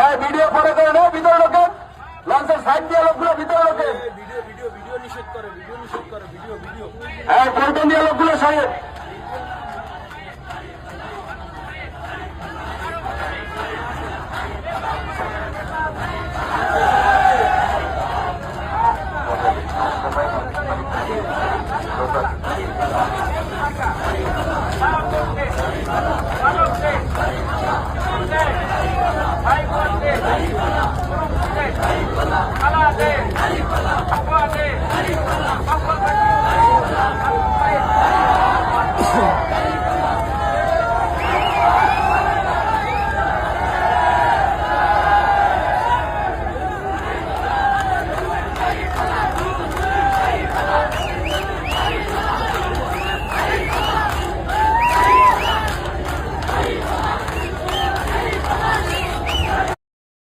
হ্যাঁ ভিডিও পরে করে নেই, ভিতরে ঢোকেন। লঞ্চের সাইড দিয়ে লোকগুলো ভিতরে ঢোকেন। ভিডিও নিষেধ করে ভিডিও হ্যাঁ পল্টন দিয়ে লোকগুলো সরে।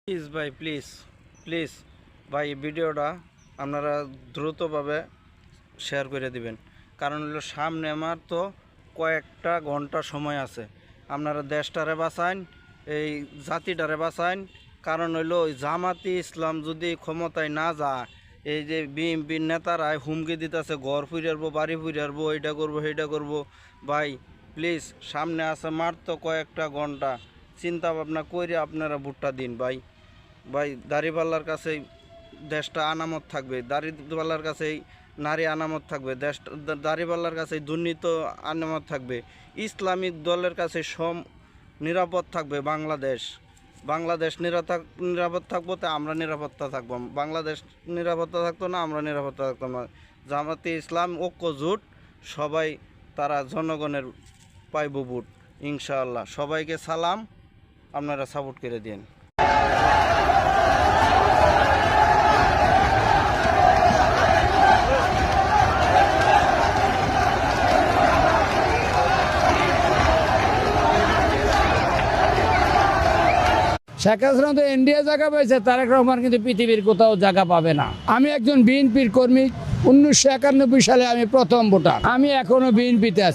প্লিজ ভাই, প্লিজ ভাই, এই ভিডিওটা আপনারা দ্রুতভাবে শেয়ার করে দিবেন। কারণ হলো সামনে আমার তো কয়েকটা ঘন্টা সময় আছে। আপনারা দেশটারে বাঁচান, এই জাতিটারে বাঁচান। কারণ হইলো ওই জামাতি ইসলাম যদি ক্ষমতায় না যায়, এই যে বিএনপির নেতারা হুমকি দিতেছে ঘর ফুরিয়ারবো, বাড়ি ফুরিয়ারবো, এইটা করবো সেইটা করবো। ভাই প্লিজ, সামনে আছে মাত্র কয়েকটা ঘন্টা, চিন্তা ভাবনা করে আপনারা ভোটটা দিন ভাই। দাড়িপাল্লার কাছেই দেশটা আনামত থাকবে, দাড়িপাল্লার কাছেই নারী আনামত থাকবে, দাড়িপাল্লার কাছেই দুর্নীতি আনামত থাকবে, ইসলামিক দলের কাছে নিরাপদ থাকবে বাংলাদেশ নিরাপদ থাকবো, তা আমরা নিরাপত্তা থাকবো। বাংলাদেশ নিরাপত্তা থাকতো না, আমরা নিরাপত্তা থাকতাম না। জামাতে ইসলাম ঐক্য জোট, সবাই তারা জনগণের পাইব ভোট ইনশাআল্লাহ। সবাইকে সালাম, আপনারা সাপোর্ট করে দিন। শেখ হাসিনা তো ইন্ডিয়া জায়গা পাইছে, তারেক রহমান কিন্তু পৃথিবীর কোথাও জায়গা পাবে না। আমি একজন বিএনপির কর্মী, 1991 সালে আমি প্রথম ভোটার, আমি এখনো বিএনপিতে আছি।